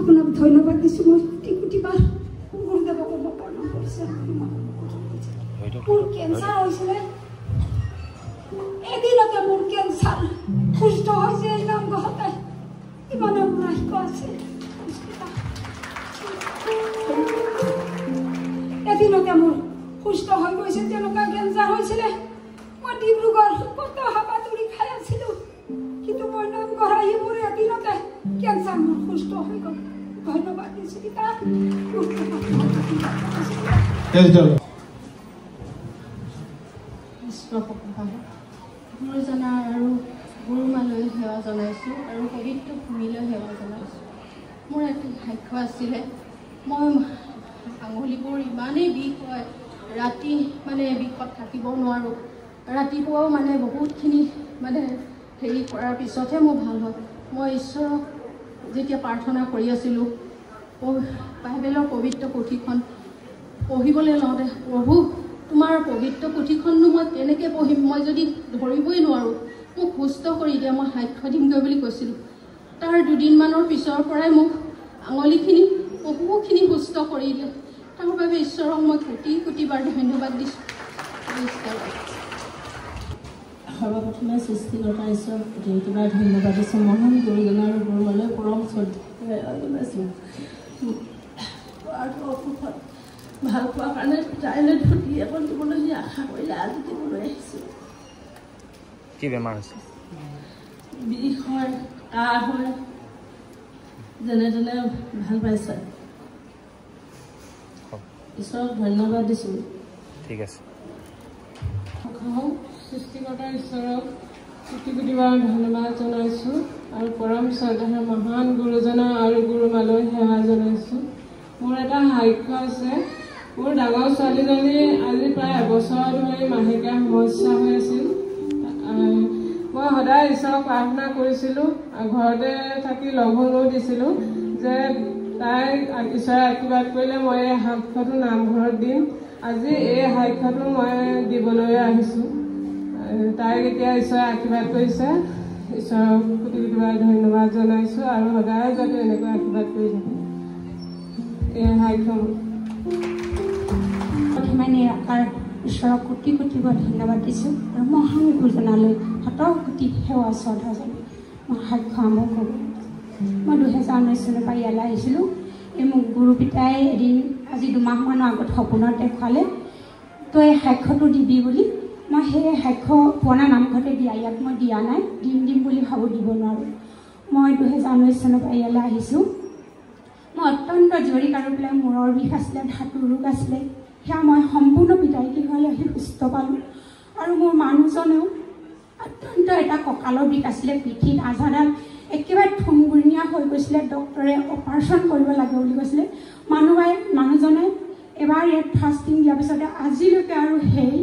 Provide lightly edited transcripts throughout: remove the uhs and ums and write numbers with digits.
আপোনাক ধন্যবাদ দিছো মই কোটি কোটি বাৰ গুৰুদেৱক মই প্ৰণাম কৰিছো মোৰ কেঞ্চাৰ হৈছিলে এদিনতে মোৰ কেঞ্চাৰ সুস্থ হৈছে এই নাম গহতে ইমান আগ্ৰহ আছে এদিনতে মোৰ সুস্থ হৈ গৈছে তেনেকুৱা কেঞ্চাৰ হৈছিলে মই ডিব্ৰুগড় কত হাবাতুৰি খাই আছিলো কিন্তু মই নাম গঢ়াই মোৰ এদিনতে কেঞ্চাৰ মোৰ সুস্থ হৈ গ'ল ধন্যবাদ দিছো পিতা গুৰুজনা আৰু গুৰুমালৈ সেৱা জনাইছোঁ আৰু পবিত্ৰ ভূমিলৈ সেৱা জনাইছোঁ মোৰ এটা ভাগ্য আছিলে মই আঙুলিবোৰ ইমানেই বিষ হয় ৰাতি মানে বিষত থাকিব নোৱাৰোঁ ৰাতিপুৱাও মানে বহুতখিনি মানে হেৰি কৰাৰ পিছতহে মোৰ ভাল হয় মই ঈশ্বৰক যেতিয়া প্ৰাৰ্থনা কৰি আছিলোঁ বাইবেলৰ পবিত্ৰ পুথিখন পঢ়িবলৈ লওঁতে প্ৰভু তোমাৰ পবিত্ৰ পুথিখননো মই কেনেকৈ পঢ়িম মই যদি ধৰিবই নোৱাৰোঁ মোক সুস্থ কৰি দিয়া মই সাক্ষ্য দিমগৈ বুলি কৈছিলোঁ তাৰ দুদিনমানৰ পিছৰ পৰাই মোক আঙুলিখিনি বহুখিনি সুস্থ কৰি দিলে তাৰ বাবে ঈশ্বৰক মই কোটি কোটি বাৰ ধন্যবাদ দিছোঁ সৰ্বপ্ৰথমে সৃষ্টিকৰ্তা ঈশ্বৰ কোটিবাৰ ধন্যবাদ দিছোঁ মহান গুৰুজন আৰু গুৰুমালৈ পৰম শ্ৰদ্ধা জনাইছোঁ অসুখত ভাল পোৱাৰ কাৰণে তাইলৈ ধুতি এখন দিবলৈ আশা কৰিলে আজি দিবলৈ আহিছোঁ কি বেমাৰ হৈছে বিষ হয় কাহ হয় যেনে তেনে ভাল পাইছে ঈশ্বৰক ধন্যবাদ দিছোঁ ঠিক আছে সৃষ্টিকৰ্তা ঈশ্বৰক কোটি কোটিবাৰ ধন্যবাদ জনাইছোঁ আৰু পৰম শ্ৰদ্ধাৰ মহান গুৰুজনা আৰু গুৰুমালৈ সেৱা জনাইছোঁ মোৰ এটা সাক্ষ্য আছে মোৰ ডাঙৰ ছোৱালীজনী আজি প্ৰায় এবছৰ ধৰি মাহেকীয়া সমস্যা হৈ আছিল মই সদায় ঈশ্বৰক প্ৰাৰ্থনা কৰিছিলোঁ ঘৰতে থাকি লঘোণো দিছিলোঁ যে তাইক ঈশ্বৰে আশীৰ্বাদ কৰিলে মই এই সাক্ষ্যটো নামঘৰত দিম আজি এই সাক্ষ্যটো মই দিবলৈ আহিছোঁ তাইক এতিয়া ঈশ্বৰে আশীৰ্বাদ কৰিছে ঈশ্বৰক কোটি কোটিবাৰ ধন্যবাদ জনাইছোঁ আৰু সদায় যাতে এনেকৈ আশীৰ্বাদ কৰি থাকে এই সাক্ষ্য প্ৰথমে নিৰাকাৰ ঈশ্বৰক কোটি কোটি বাৰ ধন্যবাদ দিছোঁ আৰু মহান গুৰুজনালৈ শত কোটি সেৱা শ্ৰদ্ধা জনাই মই সাক্ষ্য আৰম্ভ কৰোঁ মই 2019 চনৰ পৰা ইয়ালৈ আহিছিলোঁ এই মোক গুৰু পিতাই এদিন আজি 2 মাহমানৰ আগত সপোনত দেখুৱালে তই এই সাক্ষ্যটো দিবি বুলি মই সেই সাক্ষ্য পুৰণা নামঘৰতে দিয়া ইয়াত মই দিয়া নাই দিম বুলি ভাবোঁ দিব নোৱাৰোঁ মই 2019 চনৰ পৰা ইয়ালৈ আহিছোঁ মই অত্যন্ত জৰুৰী কাৰণ পেলাই মূৰৰ বিষ আছিলে ধাতুৰ ৰোগ আছিলে সেয়া মই সম্পূৰ্ণ পিতাই গৃহলৈ আহি সুস্থ পালোঁ আৰু মোৰ মানুহজনেও অত্যন্ত এটা কঁকালৰ বিষ আছিলে পিঠিত আজাডাল একেবাৰে ঠুংগুৰিঙীয়া হৈ গৈছিলে ডক্টৰে অপাৰেশ্যন কৰিব লাগে বুলি কৈছিলে মানুহজনে এবাৰ ইয়াত ফাষ্টিং দিয়াৰ পিছতে আজিলৈকে আৰু সেই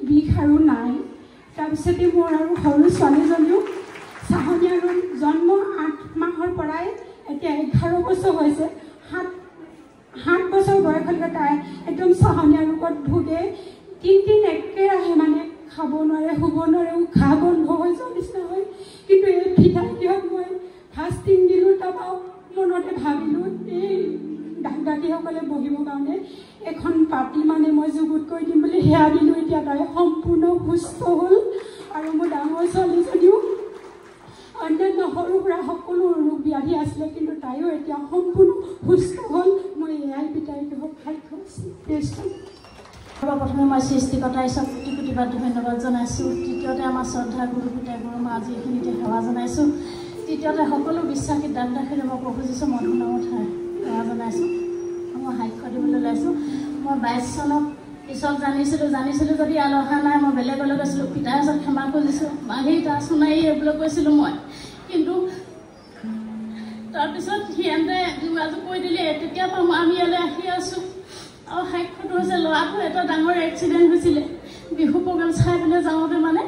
বিষ আৰু নাই তাৰপিছতে মোৰ আৰু সৰু ছোৱালীজনীও চাহনীয়া ৰোগ জন্ম 8 মাহৰ পৰাই এতিয়া 11 বছৰ হৈছে 7 বছৰ বয়সলৈকে তাই একদম চাহনীয়া ৰোগত ভোগে 3 দিন একেৰাহে মানে খাব নোৱাৰে শুব নোৱাৰে উশাহ বন্ধ হৈ যোৱাৰ নিচিনা হয় কিন্তু এই পিতাইহঁত মই ফাষ্টিং দিলোঁ তাৰপৰা মনতে ভাবিলোঁ এই দাদাসকলে বহিবৰ কাৰণে এখন পাতি মানে মই যুগুত কৰি দিম বুলি সেয়া দিলোঁ এতিয়া তাই সম্পূৰ্ণ সুস্থ হ'ল আৰু মোৰ ডাঙৰ ছোৱালীজনীও অন্যান্য সৰু সুৰা সকলো ৰোগ ব্যাধি আছিলে কিন্তু তাইও এতিয়া সম্পূৰ্ণ সুস্থ হ'ল মই এয়াই পিতাইক সাক্ষ্য দিছোঁ সৰ্বপ্ৰথমে মই সৃষ্টিকৰ্তা ঈশ্বৰক কোটি কোটিবাৰ ধন্যবাদ জনাইছোঁ তৃতীয়তে আমাৰ শ্ৰদ্ধা গুৰু পিতাই গুৰু মা আজি এইখিনিতে সেৱা জনাইছোঁ তৃতীয়তে সকলো বিশ্বাসী দাদাখিনিক মই প্ৰভু যীশু মধুৰ নামত সেৱা জনাইছোঁ মই সাক্ষ্য দিবলৈ ওলাইছোঁ মই 22 চনত ঈশ্বৰক জানিছিলোঁ যদি ইয়ালৈ অহা নাই মই বেলেগলৈ গৈছিলোঁ পিতাই ওচৰত ক্ষমা খুজিছোঁ মাহী তাৰ সোণাৰী এইবলৈ কৈছিলোঁ মই কিন্তু তাৰপিছত সিহঁতে যোগাযোগ কৰি দিলে তেতিয়াৰ পৰা আমি ইয়ালৈ আহি আছোঁ আৰু সাক্ষ্যটো হৈছে ল'ৰাটো এটা ডাঙৰ এক্সিডেণ্ট হৈছিলে বিহু প্ৰগ্ৰেম চাই পেলাই যাওঁতে মানে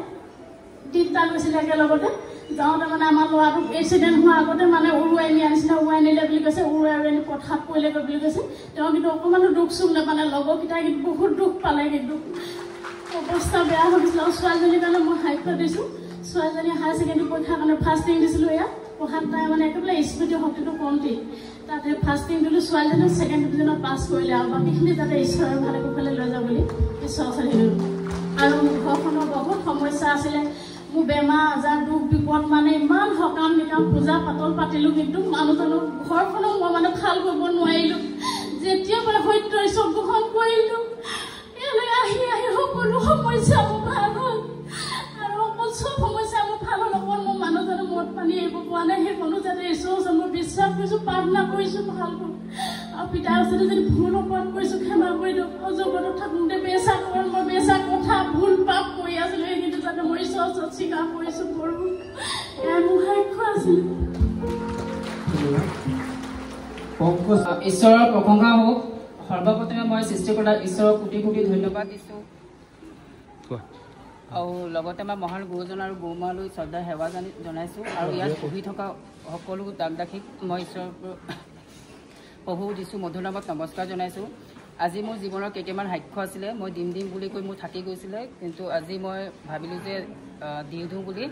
3টা গৈছিলে একেলগতে যাওঁতে মানে আমাৰ ল'ৰাটো এক্সিডেণ্ট হোৱাৰ আগতে মানে উৰুৱাই নিয়া নিচিনা উৰুৱাই নিলে বুলি কৈছে উৰুৱাই পথাৰত পৰিলেগৈ বুলি কৈছে তেওঁ কিন্তু অকণমানো দুখ চুখ নাপালে লগৰকেইটাই কিন্তু বহুত দুখ পালে কিন্তু অৱস্থা বেয়া হৈ গৈছিলে আৰু ছোৱালীজনীৰ কাৰণে মই সাক্ষ্য দিছোঁ ছোৱালীজনী হায়াৰ ছেকেণ্ডেৰী পৰীক্ষাৰ কাৰণে ফাৰ্ষ্ট দিছিলোঁ ইয়াত পঢ়াত তাই মানে একেবাৰে স্মৃতি শক্তিটো কমটি তাতে ফাৰ্ষ্টিং দিলোঁ ছোৱালীজনীক ছেকেণ্ড ডিভিজনত পাছ কৰিলে আৰু বাকীখিনি তাতে ঈশ্বৰৰ ভালে কুশলে লৈ যাব বুলি ঈশ্বৰৰ ওচৰত দিলোঁ আৰু ঘৰখনৰ বহুত সমস্যা আছিলে মোৰ বেমাৰ আজাৰ দুখ বিপদ মানে ইমান সকাম নিকাম পূজা পাতল পাতিলোঁ কিন্তু মানুহজনক ঘৰখনক মই মানে ভাল কৰিব নোৱাৰিলোঁ যেতিয়া মানে সত্য ঈশ্বৰ গ্ৰহণ কৰিলোঁ ইয়ালৈ আহি আহি সকলো সমস্যা মোৰ ভাল হ'ল আৰু অকল চব সমস্যা মোৰ ভাল হ'ল অকল মোৰ মানুহজনে মদ পানী এৰিব পৰা নাই সেইকণো যাতে ঈশ্বৰৰ ওচৰত মই বিশ্বাস কৰিছোঁ প্ৰাৰ্থনা কৰিছোঁ ভাল হ'ল আৰু পিতাৰ ওচৰতে যদি ভুল অপৰাধ কৰিছোঁ ক্ষমা কৰি দিয়ক আৰু জগতত থাকোঁতে বেচা কাৰণ মই বেচা কথা ভুল পাপ কৰি আছিলোঁ সেইখিনি যাতে মই ঈশ্বৰৰ ওচৰত স্বীকাৰ কৰিছোঁ কৰোঁ এয়াই মোৰ সাক্ষ্য আছিল ঈশ্বৰৰ প্ৰশংসা হওক সৰ্বপ্ৰথমে মই সৃষ্টিকৰ্তা ঈশ্বৰক কোটি কোটি ধন্যবাদ দিছোঁ আৰু লগতে মই মহান গুৰুজন আৰু গুৰুমালৈ শ্ৰদ্ধা সেৱা জনাইছোঁ আৰু ইয়াত পঢ়ি থকা সকলো দাস দাসীক মই ঈশ্বৰৰ প্ৰভু দিছোঁ মধুৰ নামত নমস্কাৰ জনাইছোঁ আজি মোৰ জীৱনৰ কেইটামান সাক্ষ্য আছিলে মই দিম বুলি কৈ মোৰ থাকি গৈছিলে কিন্তু আজি মই ভাবিলোঁ যে দিওঁ বুলি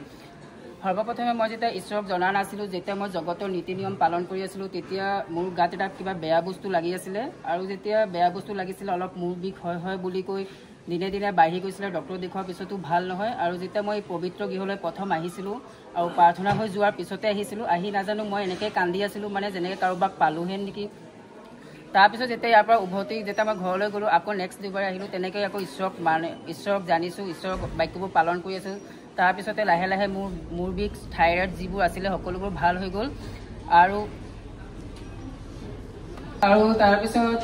সৰ্বপ্ৰথমে মই যেতিয়া ঈশ্বৰক জনা নাছিলোঁ যেতিয়া মই জগতৰ নীতি নিয়ম পালন কৰি আছিলোঁ তেতিয়া মোৰ গাত এটা কিবা বেয়া বস্তু লাগি আছিলে আৰু যেতিয়া বেয়া বস্তু লাগিছিলে অলপ মূৰ বিষ হয় বুলি কৈ দিনে দিনে বাঢ়ি গৈছিলে ডক্টৰ দেখুৱাৰ পিছতো ভাল নহয় আৰু যেতিয়া মই পবিত্ৰ গৃহলৈ প্ৰথম আহিছিলোঁ আৰু প্ৰাৰ্থনা হৈ যোৱাৰ পিছতে আহিছিলোঁ আহি নাজানো মই এনেকৈ কান্দি আছিলোঁ মানে যেনেকৈ কাৰোবাক পালোহেন নেকি তাৰপিছত যেতিয়া ইয়াৰ পৰা উভতি যেতিয়া মই ঘৰলৈ গ'লোঁ আকৌ নেক্সট দেওবাৰে আহিলোঁ তেনেকৈ আকৌ ঈশ্বৰক জানিছোঁ ঈশ্বৰৰ বাক্যবোৰ পালন কৰি আছোঁ তাৰপিছতে লাহে লাহে মূৰ বিষ থাইৰয়ড যিবোৰ আছিলে সকলোবোৰ ভাল হৈ গ'ল আৰু তাৰপিছত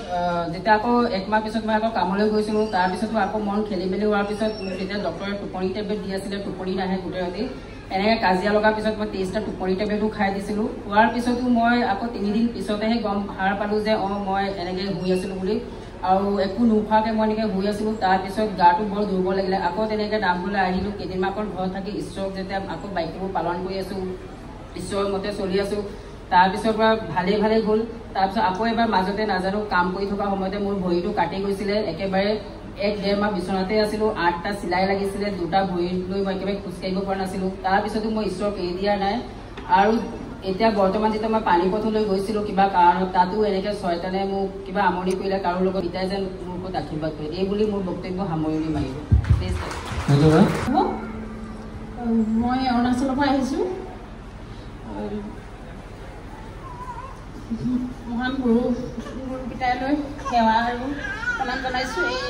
যেতিয়া আকৌ একমাহ পিছত মই আকৌ কামলৈ গৈছিলোঁ তাৰপিছত মই আকৌ মন খেলি মেলি হোৱাৰ পিছত যেতিয়া ডক্টৰে টোপনি টেবলেট দি আছিলে টোপনি নাহে গোটেই ৰাতি এনেকৈ কাজিয়া লগাৰ পিছত মই 23টা টোপনি টেবলেটো খাই দিছিলোঁ খোৱাৰ পিছতো মই আকৌ 3 দিন পিছতেহে সাৰ পালোঁ যে মই এনেকৈ শুই আছিলোঁ বুলি আৰু একো নোখোৱাকৈ মই এনেকৈ শুই আছিলোঁ তাৰপিছত গাটো বৰ দুৰ্বল লাগিলে আকৌ তেনেকৈ নামঘৰলৈ আহিলোঁ কেইদিনমানৰ ঘৰত থাকি ঈশ্বৰক যেতিয়া আকৌ বাক্যবোৰ পালন কৰি আছোঁ ঈশ্বৰৰ মতে চলি আছোঁ তাৰপিছৰ পৰা ভালেই গ'ল তাৰপিছত আকৌ এবাৰ মাজতে নাজানো কাম কৰি থকা সময়তে মোৰ ভৰিটো কাটি গৈছিলে একেবাৰে 1-1.5 মাহ বিচনাতে আছিলোঁ 8টা চিলাই লাগিছিলে 2টা ভৰি লৈ মই একেবাৰে খোজকাঢ়িব পৰা নাছিলোঁ তাৰপিছতো মই ঈশ্বৰক এৰি দিয়া নাই আৰু এতিয়া বৰ্তমান যেতিয়া মই পানীপথলৈ গৈছিলোঁ কিবা কাৰণত তাতো এনেকৈ ছয়তানে মোক কিবা আমনি কৰিলে কাৰো লগত পিতাই যেন মোৰ ওপৰত আশীৰ্বাদ কৰে এই বুলি মোৰ বক্তব্য সামৰণি মাৰিলোঁ মই অৰুণাচলৰ পৰা আহিছোঁ মহান গুৰু পিতাইলৈ সেৱা আৰু প্ৰণাম জনাইছোঁ এই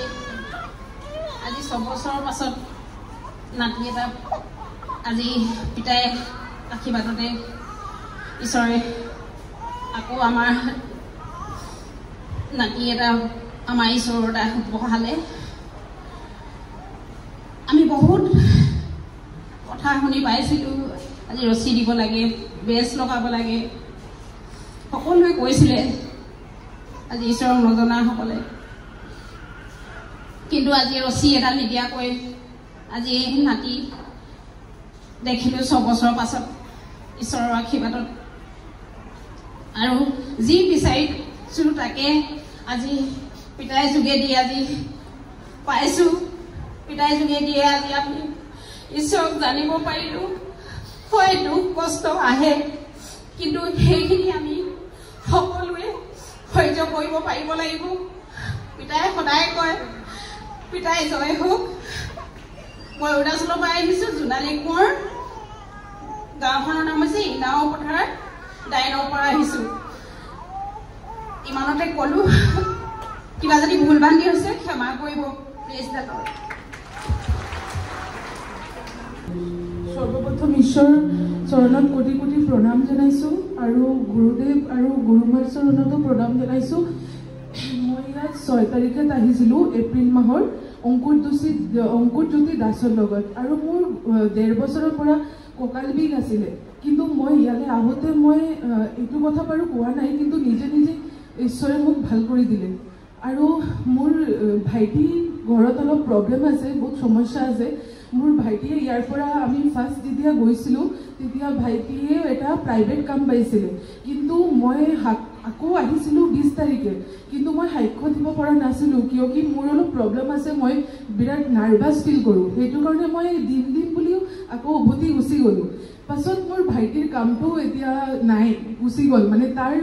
আজি 6 বছৰৰ পাছত নাতি এটা আজি পিতাই আশীৰ্বাদতে ঈশ্বৰে আকৌ আমাৰ নাতি এটা আমাৰ ঈশ্বৰৰ এটা বহালে আমি বহুত কথা শুনি পাইছিলোঁ আজি ৰছী দিব লাগে বেজ লগাব লাগে সকলোৱে কৈছিলে আজি ঈশ্বৰক নজনাসকলে কিন্তু আজি ৰছী এডাল নিদিয়াকৈ আজি নাতি দেখিলোঁ 6 বছৰৰ পাছত ঈশ্বৰৰ আশীৰ্বাদত আৰু যি বিচাৰিছোঁ তাকে আজি পিতাই যোগেদি আজি পাইছোঁ পিতাই যোগেদিয়ে আজি আমি ঈশ্বৰক জানিব পাৰিলোঁ হয় দুখ কষ্ট আহে কিন্তু সেইখিনি আমি সকলোৱে সহ্য কৰিব পাৰিব লাগিব পিতাই সদায় কয় পিতাই জয় হওক মই অৰুণাচলৰ পৰা আহিছোঁ জোনালী কোঁৱৰ গাঁওখনৰ নাম হৈছে ইনাও পথাৰ ডাইনৰ পৰা আহিছোঁ ইমানতে ক'লোঁ কিবা যদি ভুল বান্ধি হৈছে ক্ষমা কৰিব প্লিজ দাদা সৰ্বপ্ৰথম ঈশ্বৰ চৰণত কোটি কোটি প্ৰণাম জনাইছোঁ আৰু গুৰুদেৱ আৰু গুৰুমাৰ চৰণতো প্ৰণাম জনাইছোঁ মই ইয়াত 6 তাৰিখত আহিছিলোঁ এপ্ৰিল মাহৰ অংকুৰজ্যোতি দাসৰ লগত আৰু মোৰ 1.5 বছৰৰ পৰা কঁকাল বিষ আছিলে কিন্তু মই ইয়ালৈ আহোঁতে মই এইটো কথা বাৰু কোৱা নাই কিন্তু নিজে ঈশ্বৰে মোক ভাল কৰি দিলে আৰু মোৰ ভাইটি ঘৰত অলপ প্ৰব্লেম আছে বহুত সমস্যা আছে মোৰ ভাইটিয়ে ইয়াৰ পৰা আমি ফাৰ্ষ্ট যেতিয়া গৈছিলোঁ তেতিয়া ভাইটিয়ে এটা প্ৰাইভেট কাম পাইছিলে কিন্তু মই আকৌ আহিছিলোঁ 20 তাৰিখে কিন্তু মই সাক্ষ্য দিব পৰা নাছিলোঁ কিয় কি মোৰ অলপ প্ৰব্লেম আছে মই বিৰাট নাৰ্ভাছ ফিল কৰোঁ সেইটো কাৰণে মই দিম বুলিও আকৌ উভতি গুচি গ'লোঁ পাছত মোৰ ভাইটিৰ কামটো এতিয়া নাই, গুচি গ'ল, মানে তাৰ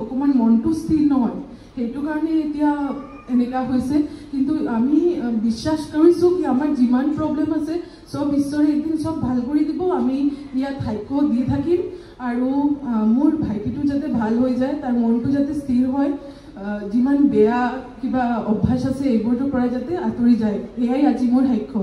অকণমান মনটো স্থিৰ নহয়, সেইটো কাৰণে এতিয়া এনেকুৱা হৈছে। কিন্তু আমি বিশ্বাস কৰিছোঁ কি আমাৰ যিমান প্ৰব্লেম আছে চব ঈশ্বৰে একদিন চব ভাল কৰি দিব। আমি ইয়াত সাক্ষ্য দি থাকিম আৰু মোৰ ভাইটিটো যাতে ভাল হৈ যায়, তাৰ মনটো যাতে স্থিৰ হয়, যিমান বেয়া কিবা অভ্যাস আছে এইবোৰৰ পৰা যাতে আঁতৰি যায়, এয়াই আজি মোৰ সাক্ষ্য।